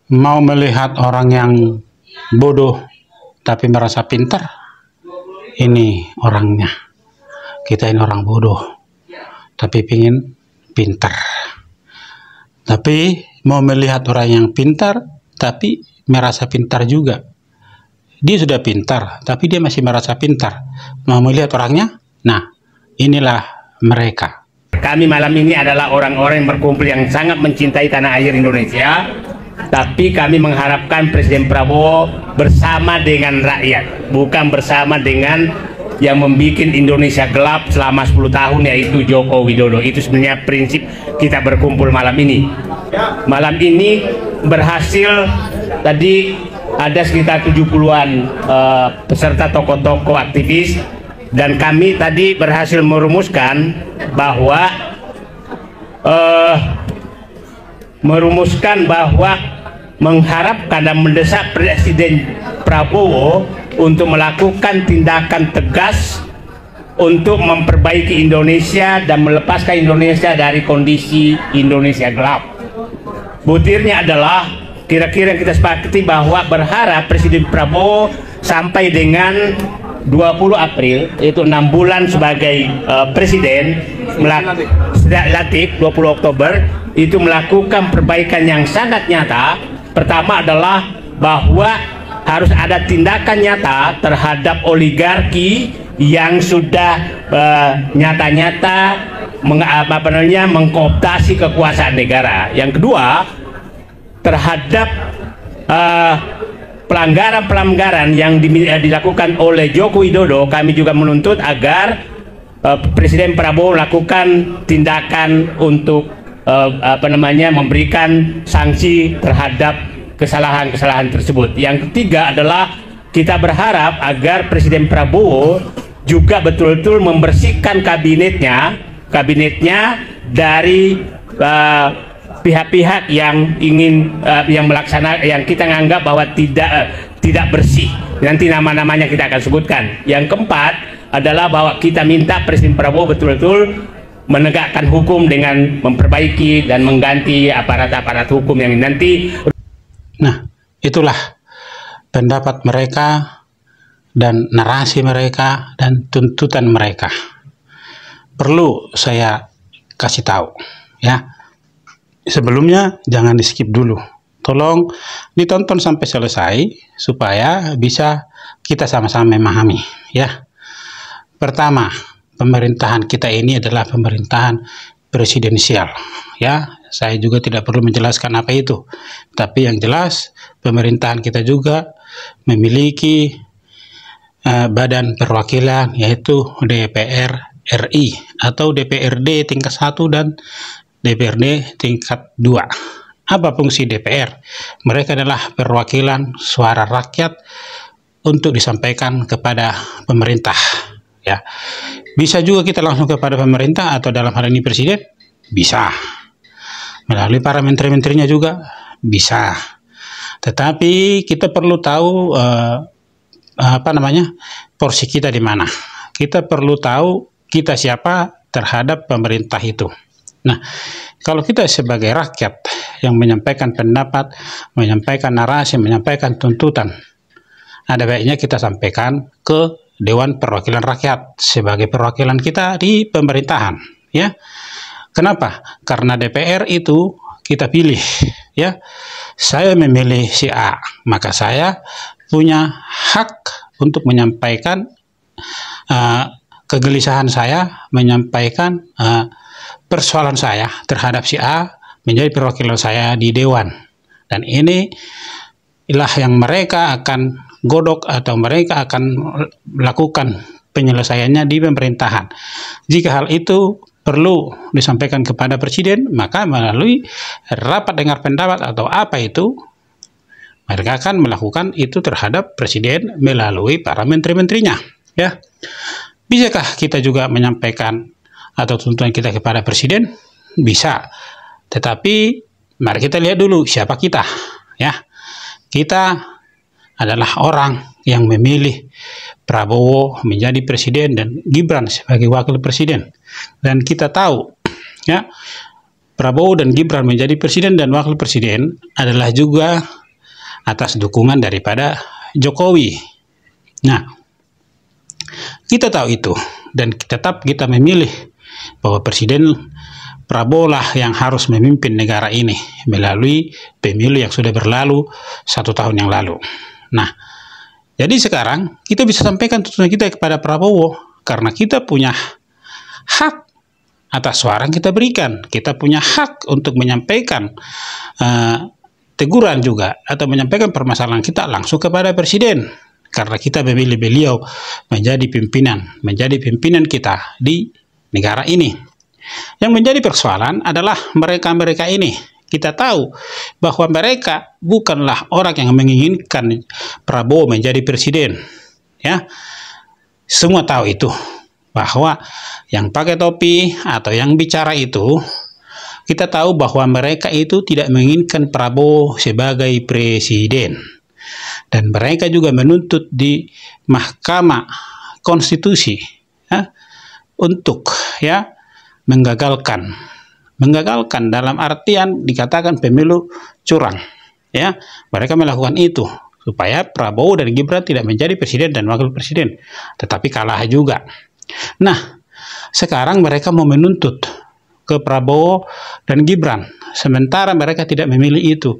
Mau melihat orang yang bodoh tapi merasa pintar, ini orangnya. Kita ini orang bodoh tapi pingin pintar. Tapi mau melihat orang yang pintar tapi merasa pintar juga. Dia sudah pintar tapi dia masih merasa pintar. Mau melihat orangnya? Nah, inilah mereka. Kami malam ini adalah orang-orang yang berkumpul yang sangat mencintai tanah air Indonesia, tapi kami mengharapkan Presiden Prabowo bersama dengan rakyat, bukan bersama dengan yang membuat Indonesia gelap selama 10 tahun, yaitu Joko Widodo. Itu sebenarnya prinsip kita berkumpul malam ini. Malam ini berhasil, tadi ada sekitar 70-an peserta, tokoh-tokoh aktivis, dan kami tadi berhasil merumuskan bahwa mengharapkan dan mendesak Presiden Prabowo untuk melakukan tindakan tegas untuk memperbaiki Indonesia dan melepaskan Indonesia dari kondisi Indonesia gelap. Butirnya adalah kira-kira yang kita sepakati bahwa berharap Presiden Prabowo sampai dengan 20 April, yaitu 6 bulan sebagai presiden, lantik 20 Oktober, itu melakukan perbaikan yang sangat nyata. Pertama adalah bahwa harus ada tindakan nyata terhadap oligarki yang sudah nyata-nyata mengkooptasi kekuasaan negara. Yang kedua, terhadap pelanggaran-pelanggaran yang dilakukan oleh Joko Widodo, kami juga menuntut agar Presiden Prabowo melakukan tindakan untuk memberikan sanksi terhadap kesalahan-kesalahan tersebut. Yang ketiga adalah kita berharap agar Presiden Prabowo juga betul-betul membersihkan kabinetnya dari pihak-pihak yang ingin yang kita menganggap bahwa tidak bersih. Nanti nama-namanya kita akan sebutkan. Yang keempat adalah bahwa kita minta Presiden Prabowo betul-betul menegakkan hukum dengan memperbaiki dan mengganti aparat-aparat hukum yang nanti. Nah, itulah pendapat mereka dan narasi mereka dan tuntutan mereka. Perlu saya kasih tahu, ya. Sebelumnya jangan di skip dulu, tolong ditonton sampai selesai supaya bisa kita sama-sama memahami, ya. Pertama, pemerintahan kita ini adalah pemerintahan presidensial, ya. Saya juga tidak perlu menjelaskan apa itu, tapi yang jelas pemerintahan kita juga memiliki badan perwakilan, yaitu DPR RI atau DPRD tingkat 1 dan DPRD tingkat 2. Apa fungsi DPR? Mereka adalah perwakilan suara rakyat untuk disampaikan kepada pemerintah, ya. Bisa juga kita langsung kepada pemerintah atau dalam hal ini presiden, bisa. Melalui para menteri-menterinya juga bisa. Tetapi kita perlu tahu porsi kita di mana. Kita perlu tahu kita siapa terhadap pemerintah itu. Nah, kalau kita sebagai rakyat yang menyampaikan pendapat, menyampaikan narasi, menyampaikan tuntutan, ada baiknya kita sampaikan ke Dewan Perwakilan Rakyat sebagai perwakilan kita di pemerintahan, ya. Kenapa? Karena DPR itu kita pilih, ya. Saya memilih si A, maka saya punya hak untuk menyampaikan kegelisahan saya, menyampaikan persoalan saya terhadap si A menjadi perwakilan saya di Dewan. Dan inilah yang mereka akan godok atau mereka akan melakukan penyelesaiannya di pemerintahan. Jika hal itu perlu disampaikan kepada Presiden, maka melalui rapat dengar pendapat atau apa itu, mereka akan melakukan itu terhadap Presiden melalui para menteri-menterinya, ya. Bisakah kita juga menyampaikan atau tuntutan kita kepada Presiden? Bisa. Tetapi mari kita lihat dulu siapa kita, ya. Kita adalah orang yang memilih Prabowo menjadi presiden dan Gibran sebagai wakil presiden. Dan kita tahu, ya, Prabowo dan Gibran menjadi presiden dan wakil presiden adalah juga atas dukungan daripada Jokowi. Nah, kita tahu itu, dan tetap kita memilih bahwa Presiden Prabowo lah yang harus memimpin negara ini melalui pemilu yang sudah berlalu 1 tahun yang lalu. Nah, jadi sekarang kita bisa sampaikan tuntutan kita kepada Prabowo karena kita punya hak atas suara yang kita berikan. Kita punya hak untuk menyampaikan teguran juga atau menyampaikan permasalahan kita langsung kepada Presiden karena kita memilih beliau menjadi pimpinan kita di negara ini. Yang menjadi persoalan adalah mereka-mereka ini. Kita tahu bahwa mereka bukanlah orang yang menginginkan Prabowo menjadi presiden. Ya, semua tahu itu, bahwa yang pakai topi atau yang bicara itu, kita tahu bahwa mereka itu tidak menginginkan Prabowo sebagai presiden. Dan mereka juga menuntut di Mahkamah Konstitusi ya, untuk ya menggagalkan dalam artian dikatakan pemilu curang ya. Mereka melakukan itu supaya Prabowo dan Gibran tidak menjadi presiden dan wakil presiden, tetapi kalah juga. Nah, sekarang mereka mau menuntut ke Prabowo dan Gibran sementara mereka tidak memilih itu.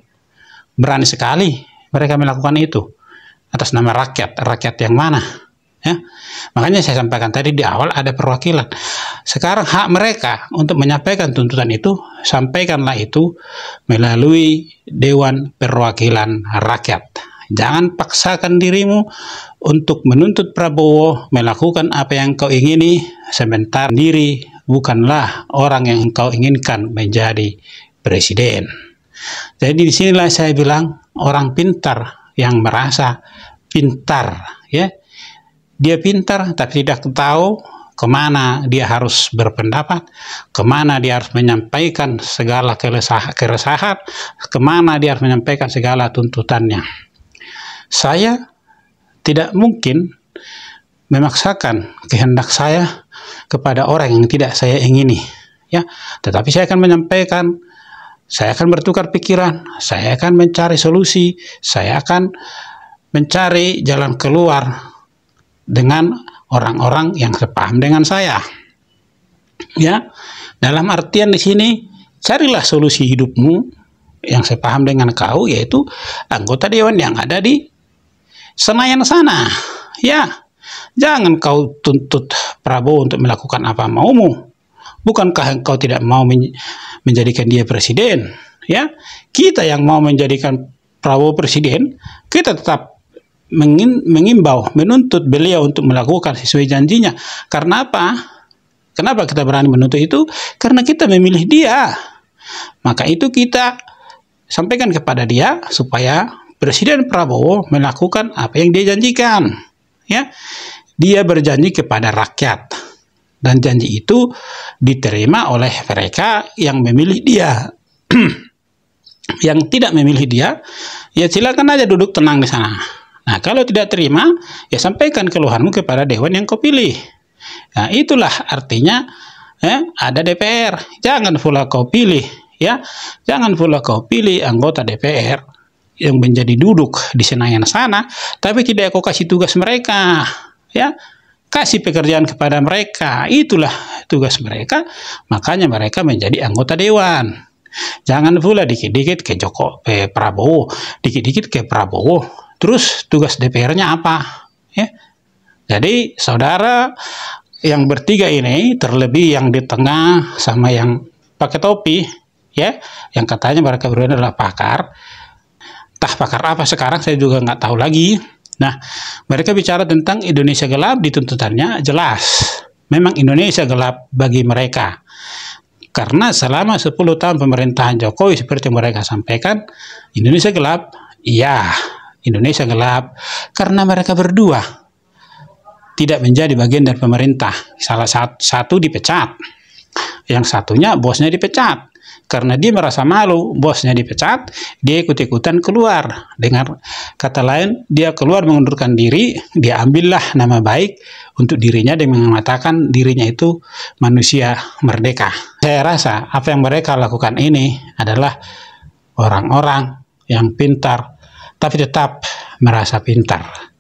Berani sekali mereka melakukan itu atas nama rakyat yang mana ya. Makanya saya sampaikan tadi di awal ada perwakilan. Sekarang hak mereka untuk menyampaikan tuntutan itu, sampaikanlah itu melalui Dewan Perwakilan Rakyat. Jangan paksakan dirimu untuk menuntut Prabowo melakukan apa yang kau ingini, sementara diri bukanlah orang yang engkau inginkan menjadi presiden. Jadi disinilah saya bilang orang pintar yang merasa pintar ya. Dia pintar tapi tidak tahu kemana dia harus berpendapat, kemana dia harus menyampaikan segala keresahan, kemana dia harus menyampaikan segala tuntutannya. Saya tidak mungkin memaksakan kehendak saya kepada orang yang tidak saya ingini, ya. Tetapi saya akan menyampaikan, saya akan bertukar pikiran, saya akan mencari solusi, saya akan mencari jalan keluar dengan orang-orang yang sepaham dengan saya. Ya, dalam artian di sini carilah solusi hidupmu yang sepaham dengan kau, yaitu anggota dewan yang ada di Senayan sana. Ya, jangan kau tuntut Prabowo untuk melakukan apa maumu. Bukankah engkau tidak mau menjadikan dia presiden? Ya, kita yang mau menjadikan Prabowo presiden, kita tetap mengimbau, menuntut beliau untuk melakukan sesuai janjinya. Karena apa? Kenapa kita berani menuntut itu? Karena kita memilih dia. Maka itu kita sampaikan kepada dia supaya Presiden Prabowo melakukan apa yang dia janjikan. Ya, dia berjanji kepada rakyat dan janji itu diterima oleh mereka yang memilih dia. Yang tidak memilih dia, ya silakan aja duduk tenang di sana. Nah, kalau tidak terima, ya sampaikan keluhanmu kepada dewan yang kau pilih. Nah, itulah artinya ada DPR. Jangan pula kau pilih, ya. Jangan pula kau pilih anggota DPR yang menjadi duduk di Senayan sana, tapi tidak kau kasih tugas mereka, ya. Kasih pekerjaan kepada mereka. Itulah tugas mereka. Makanya mereka menjadi anggota dewan. Jangan pula dikit-dikit ke Prabowo, dikit-dikit ke Prabowo. Terus tugas DPR-nya apa? Ya. Jadi saudara yang bertiga ini, terlebih yang di tengah sama yang pakai topi, ya, yang katanya mereka berdua adalah pakar. Entah pakar apa sekarang saya juga nggak tahu lagi. Nah, mereka bicara tentang Indonesia gelap, di tuntutannya jelas. Memang Indonesia gelap bagi mereka. Karena selama 10 tahun pemerintahan Jokowi seperti yang mereka sampaikan, Indonesia gelap, iya. Indonesia gelap karena mereka berdua tidak menjadi bagian dari pemerintah. Salah satu dipecat, yang satunya bosnya dipecat. Karena dia merasa malu, bosnya dipecat, dia ikut-ikutan keluar. Dengan kata lain, dia keluar mengundurkan diri, dia ambillah nama baik untuk dirinya dan mengatakan dirinya itu manusia merdeka. Saya rasa apa yang mereka lakukan ini adalah orang-orang yang pintar tapi tetap merasa pintar.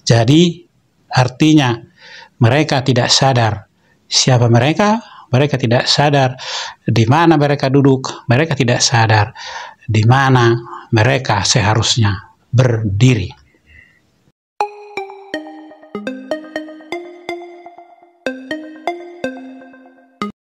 Jadi, artinya mereka tidak sadar siapa mereka, mereka tidak sadar di mana mereka duduk, mereka tidak sadar di mana mereka seharusnya berdiri.